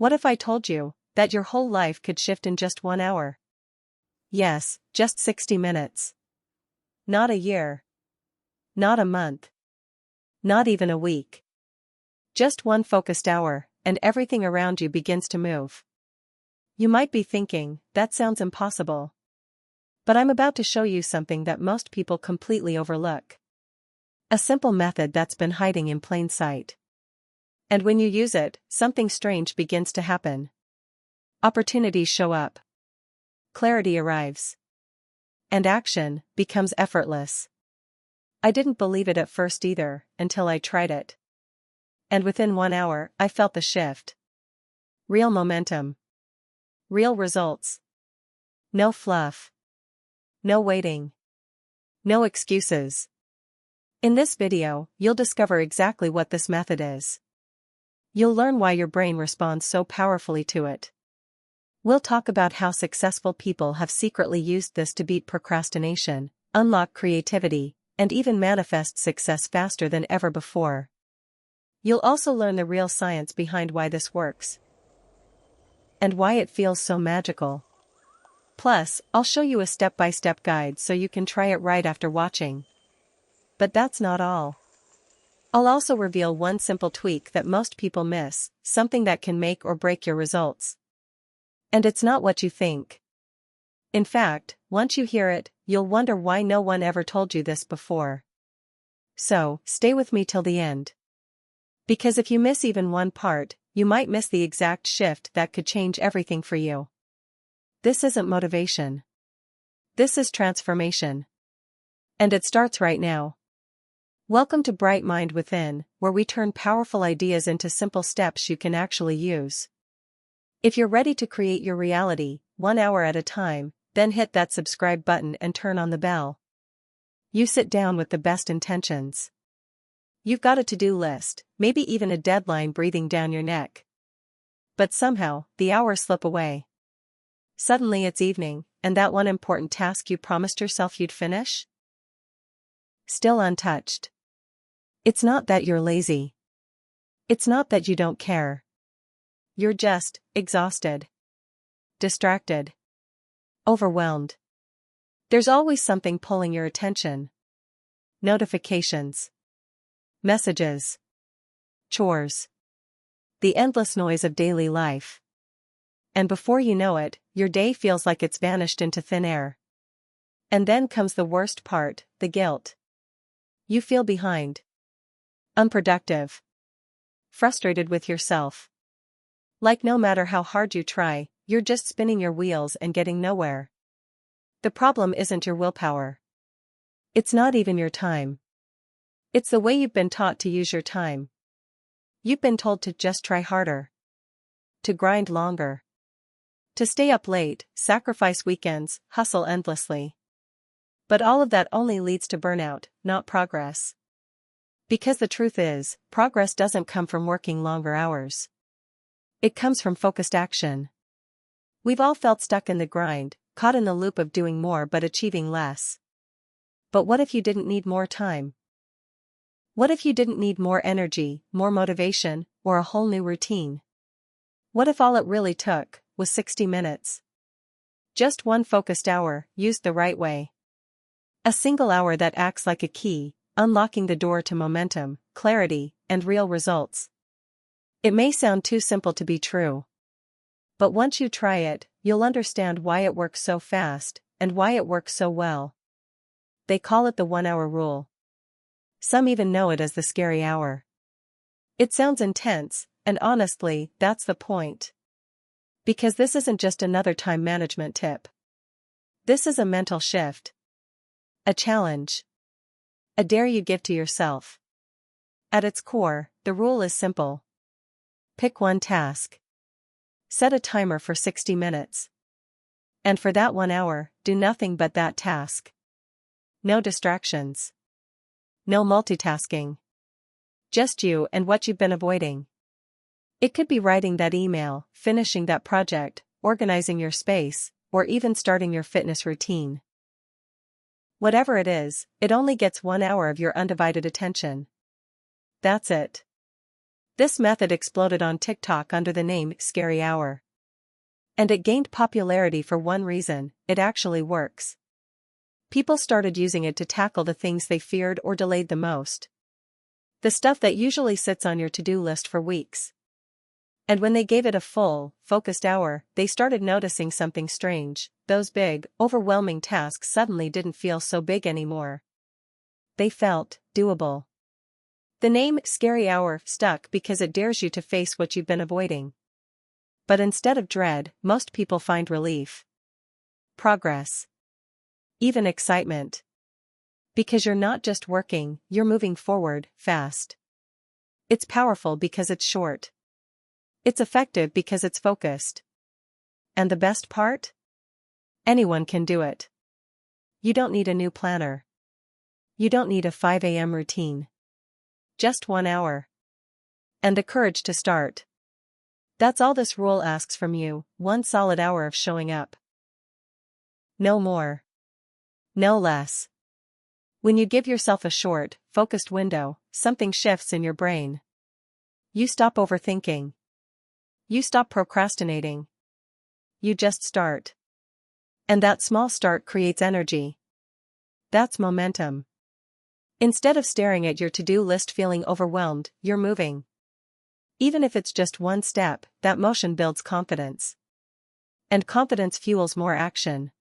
What if I told you that your whole life could shift in just 1 hour? Yes, just 60 minutes. Not a year. Not a month. Not even a week. Just one focused hour, and everything around you begins to move. You might be thinking, that sounds impossible. But I'm about to show you something that most people completely overlook. A simple method that's been hiding in plain sight. And when you use it, something strange begins to happen. Opportunities show up. Clarity arrives. And action becomes effortless. I didn't believe it at first either, until I tried it. And within 1 hour, I felt the shift. Real momentum. Real results. No fluff. No waiting. No excuses. In this video, you'll discover exactly what this method is. You'll learn why your brain responds so powerfully to it. We'll talk about how successful people have secretly used this to beat procrastination, unlock creativity, and even manifest success faster than ever before. You'll also learn the real science behind why this works. And why it feels so magical. Plus, I'll show you a step-by-step guide so you can try it right after watching. But that's not all. I'll also reveal one simple tweak that most people miss, something that can make or break your results. And it's not what you think. In fact, once you hear it, you'll wonder why no one ever told you this before. So, stay with me till the end. Because if you miss even one part, you might miss the exact shift that could change everything for you. This isn't motivation. This is transformation. And it starts right now. Welcome to Bright Mind Within, where we turn powerful ideas into simple steps you can actually use. If you're ready to create your reality, 1 hour at a time, then hit that subscribe button and turn on the bell. You sit down with the best intentions. You've got a to-do list, maybe even a deadline breathing down your neck. But somehow, the hours slip away. Suddenly it's evening, and that one important task you promised yourself you'd finish? Still untouched. It's not that you're lazy. It's not that you don't care. You're just exhausted. Distracted. Overwhelmed. There's always something pulling your attention. Notifications. Messages. Chores. The endless noise of daily life. And before you know it, your day feels like it's vanished into thin air. And then comes the worst part, the guilt. You feel behind. Unproductive. Frustrated with yourself. Like no matter how hard you try, you're just spinning your wheels and getting nowhere. The problem isn't your willpower. It's not even your time. It's the way you've been taught to use your time. You've been told to just try harder. To grind longer. To stay up late, sacrifice weekends, hustle endlessly. But all of that only leads to burnout, not progress. Because the truth is, progress doesn't come from working longer hours. It comes from focused action. We've all felt stuck in the grind, caught in the loop of doing more but achieving less. But what if you didn't need more time? What if you didn't need more energy, more motivation, or a whole new routine? What if all it really took was 60 minutes? Just one focused hour, used the right way. A single hour that acts like a key, unlocking the door to momentum, clarity, and real results. It may sound too simple to be true. But once you try it, you'll understand why it works so fast, and why it works so well. They call it the 1 hour rule. Some even know it as the scary hour. It sounds intense, and honestly, that's the point. Because this isn't just another time management tip. This is a mental shift. A challenge. A dare you give to yourself. At its core, the rule is simple. Pick one task. Set a timer for 60 minutes. And for that 1 hour, do nothing but that task. No distractions. No multitasking. Just you and what you've been avoiding. It could be writing that email, finishing that project, organizing your space, or even starting your fitness routine. Whatever it is, it only gets 1 hour of your undivided attention. That's it. This method exploded on TikTok under the name Scary Hour. And it gained popularity for one reason: it actually works. People started using it to tackle the things they feared or delayed the most. The stuff that usually sits on your to-do list for weeks. And when they gave it a full, focused hour, they started noticing something strange. Those big, overwhelming tasks suddenly didn't feel so big anymore. They felt doable. The name Scary Hour stuck because it dares you to face what you've been avoiding. But instead of dread, most people find relief, progress, even excitement. Because you're not just working, you're moving forward, fast. It's powerful because it's short. It's effective because it's focused. And the best part? Anyone can do it. You don't need a new planner. You don't need a 5 a.m. routine. Just 1 hour. And the courage to start. That's all this rule asks from you: one solid hour of showing up. No more. No less. When you give yourself a short, focused window, something shifts in your brain. You stop overthinking. You stop procrastinating. You just start. And that small start creates energy. That's momentum. Instead of staring at your to-do list feeling overwhelmed, you're moving. Even if it's just one step, that motion builds confidence. And confidence fuels more action.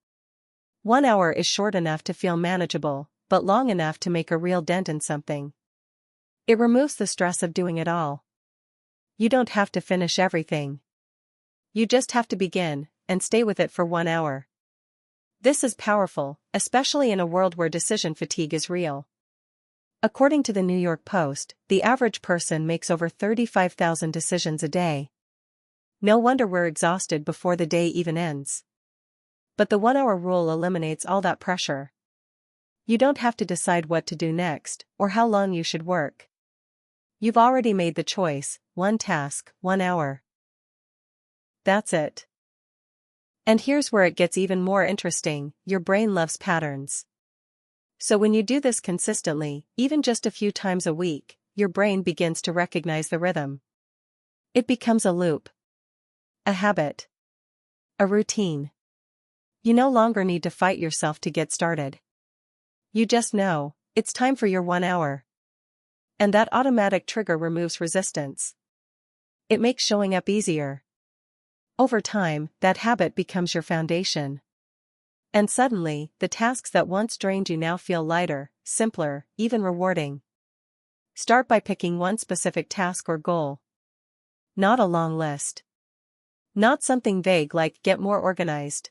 1 hour is short enough to feel manageable, but long enough to make a real dent in something. It removes the stress of doing it all. You don't have to finish everything. You just have to begin, and stay with it for 1 hour. This is powerful, especially in a world where decision fatigue is real. According to the New York Post, the average person makes over 35,000 decisions a day. No wonder we're exhausted before the day even ends. But the 1 hour rule eliminates all that pressure. You don't have to decide what to do next, or how long you should work. You've already made the choice: one task, 1 hour. That's it. And here's where it gets even more interesting: your brain loves patterns. So when you do this consistently, even just a few times a week, your brain begins to recognize the rhythm. It becomes a loop. A habit. A routine. You no longer need to fight yourself to get started. You just know, it's time for your 1 hour. And that automatic trigger removes resistance. It makes showing up easier. Over time, that habit becomes your foundation. And suddenly, the tasks that once drained you now feel lighter, simpler, even rewarding. Start by picking one specific task or goal. Not a long list. Not something vague like "get more organized."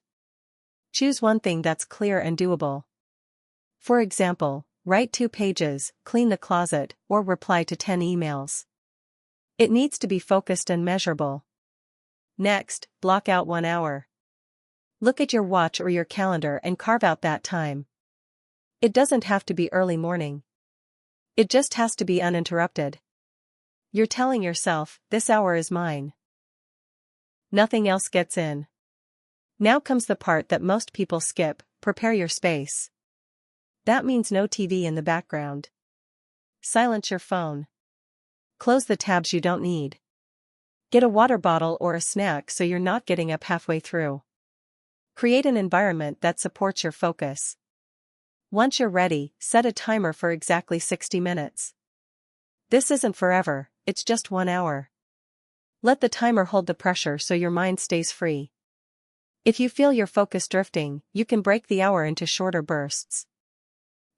Choose one thing that's clear and doable. For example, write 2 pages, clean the closet, or reply to 10 emails. It needs to be focused and measurable. Next, block out 1 hour. Look at your watch or your calendar and carve out that time. It doesn't have to be early morning. It just has to be uninterrupted. You're telling yourself, this hour is mine. Nothing else gets in. Now comes the part that most people skip: prepare your space. That means no TV in the background. Silence your phone. Close the tabs you don't need. Get a water bottle or a snack so you're not getting up halfway through. Create an environment that supports your focus. Once you're ready, set a timer for exactly 60 minutes. This isn't forever, it's just 1 hour. Let the timer hold the pressure so your mind stays free. If you feel your focus drifting, you can break the hour into shorter bursts.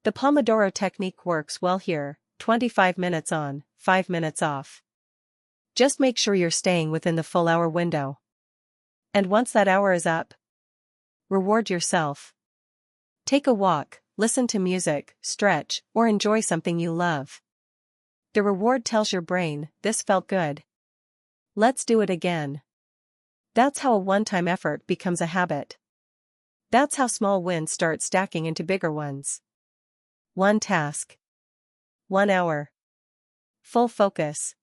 The Pomodoro technique works well here: 25 minutes on, 5 minutes off. Just make sure you're staying within the full hour window. And once that hour is up, reward yourself. Take a walk, listen to music, stretch, or enjoy something you love. The reward tells your brain, this felt good. Let's do it again. That's how a one-time effort becomes a habit. That's how small wins start stacking into bigger ones. One task. 1 hour. Full focus.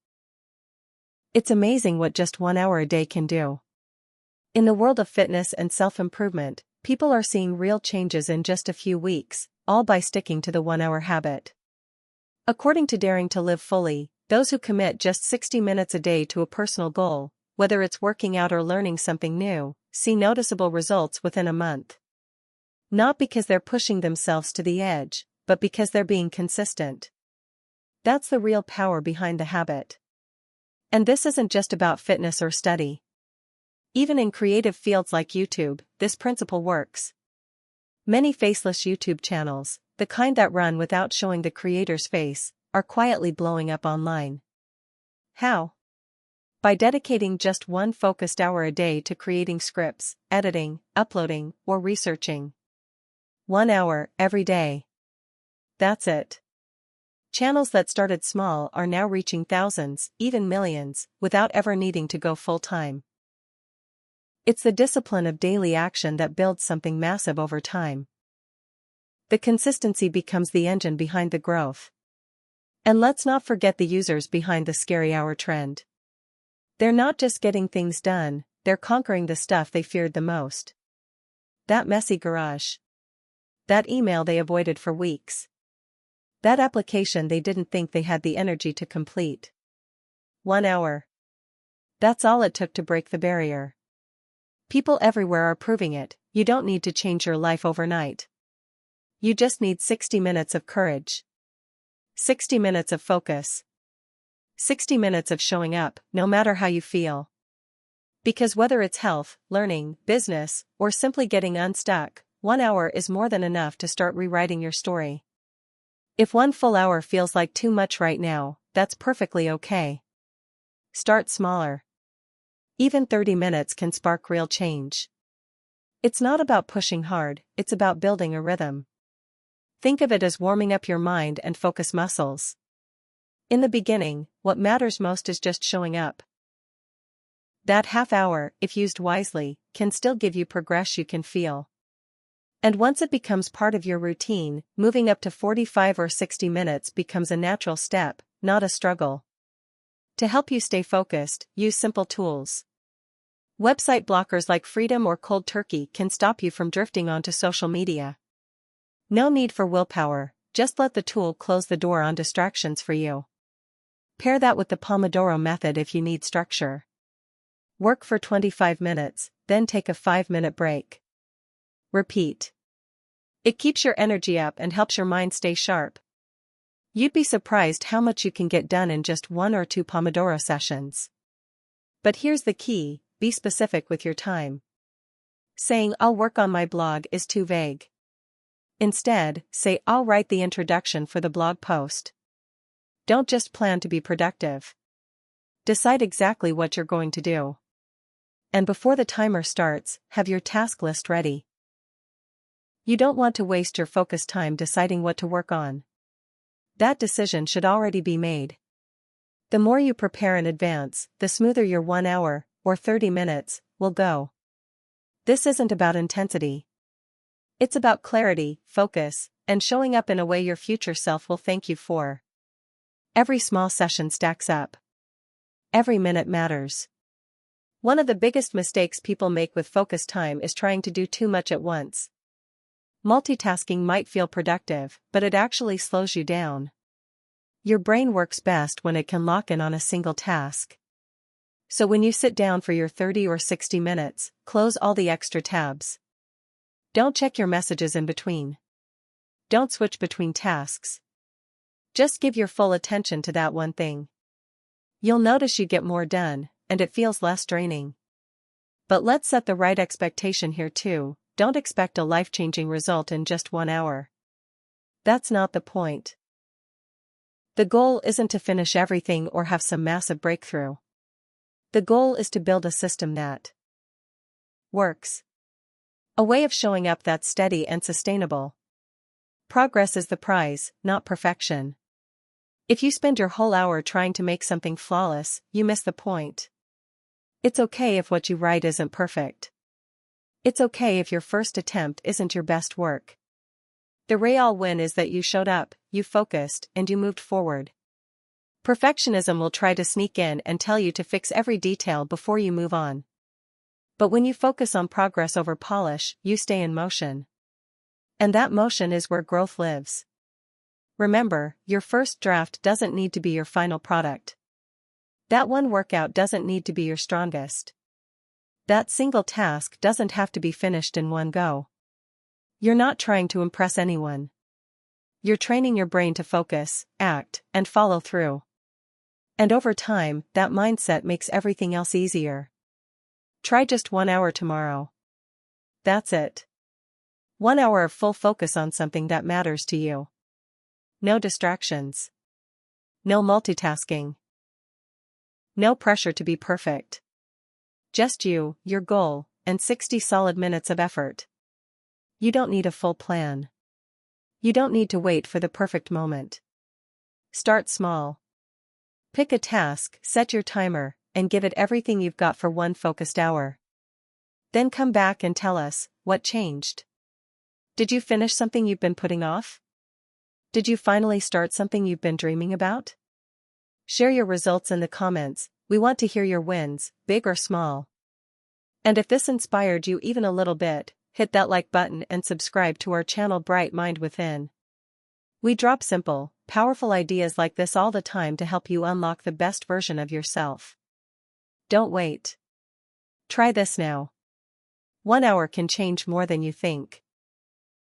It's amazing what just 1 hour a day can do. In the world of fitness and self-improvement, people are seeing real changes in just a few weeks, all by sticking to the 1 hour habit. According to Daring to Live Fully, Those who commit just 60 minutes a day to a personal goal, whether it's working out or learning something new, see noticeable results within a month. Not because they're pushing themselves to the edge, but because they're being consistent. That's the real power behind the habit. And this isn't just about fitness or study. Even in creative fields like YouTube, this principle works. Many faceless YouTube channels, the kind that run without showing the creator's face, are quietly blowing up online. How? By dedicating just one focused hour a day to creating scripts, editing, uploading, or researching. 1 hour, every day. That's it. Channels that started small are now reaching thousands, even millions, without ever needing to go full-time. It's the discipline of daily action that builds something massive over time. The consistency becomes the engine behind the growth. And let's not forget the users behind the scary hour trend. They're not just getting things done, they're conquering the stuff they feared the most. That messy garage. That email they avoided for weeks. That application they didn't think they had the energy to complete. 1 hour. That's all it took to break the barrier. People everywhere are proving it. You don't need to change your life overnight. You just need 60 minutes of courage. 60 minutes of focus. 60 minutes of showing up, no matter how you feel. Because whether it's health, learning, business, or simply getting unstuck, 1 hour is more than enough to start rewriting your story. If 1 full hour feels like too much right now, that's perfectly okay. Start smaller. Even 30 minutes can spark real change. It's not about pushing hard, it's about building a rhythm. Think of it as warming up your mind and focus muscles. In the beginning, what matters most is just showing up. That half hour, if used wisely, can still give you progress you can feel. And once it becomes part of your routine, moving up to 45 or 60 minutes becomes a natural step, not a struggle. To help you stay focused, use simple tools. Website blockers like Freedom or Cold Turkey can stop you from drifting onto social media. No need for willpower, just let the tool close the door on distractions for you. Pair that with the Pomodoro method if you need structure. Work for 25 minutes, then take a 5-minute break. Repeat. It keeps your energy up and helps your mind stay sharp. You'd be surprised how much you can get done in just 1 or 2 Pomodoro sessions. But here's the key, be specific with your time. Saying "I'll work on my blog" is too vague. Instead, say "I'll write the introduction for the blog post." Don't just plan to be productive. Decide exactly what you're going to do. And before the timer starts, have your task list ready. You don't want to waste your focus time deciding what to work on. That decision should already be made. The more you prepare in advance, the smoother your 1 hour, or 30 minutes, will go. This isn't about intensity. It's about clarity, focus, and showing up in a way your future self will thank you for. Every small session stacks up. Every minute matters. One of the biggest mistakes people make with focus time is trying to do too much at once. Multitasking might feel productive, but it actually slows you down. Your brain works best when it can lock in on a single task. So when you sit down for your 30 or 60 minutes, close all the extra tabs. Don't check your messages in between. Don't switch between tasks. Just give your full attention to that one thing. You'll notice you get more done, and it feels less draining. But let's set the right expectation here too. Don't expect a life-changing result in just 1 hour. That's not the point. The goal isn't to finish everything or have some massive breakthrough. The goal is to build a system that works. A way of showing up that's steady and sustainable. Progress is the prize, not perfection. If you spend your whole hour trying to make something flawless, you miss the point. It's okay if what you write isn't perfect. It's okay if your first attempt isn't your best work. The real win is that you showed up, you focused, and you moved forward. Perfectionism will try to sneak in and tell you to fix every detail before you move on. But when you focus on progress over polish, you stay in motion. And that motion is where growth lives. Remember, your first draft doesn't need to be your final product. That one workout doesn't need to be your strongest. That single task doesn't have to be finished in one go. You're not trying to impress anyone. You're training your brain to focus, act, and follow through. And over time, that mindset makes everything else easier. Try just 1 hour tomorrow. That's it. 1 hour of full focus on something that matters to you. No distractions. No multitasking. No pressure to be perfect. Just you, your goal, and 60 solid minutes of effort. You don't need a full plan. You don't need to wait for the perfect moment. Start small. Pick a task, set your timer, and give it everything you've got for one focused hour. Then come back and tell us, what changed? Did you finish something you've been putting off? Did you finally start something you've been dreaming about? Share your results in the comments. We want to hear your wins, big or small. And if this inspired you even a little bit, hit that like button and subscribe to our channel Bright Mind Within. We drop simple, powerful ideas like this all the time to help you unlock the best version of yourself. Don't wait. Try this now. 1 hour can change more than you think.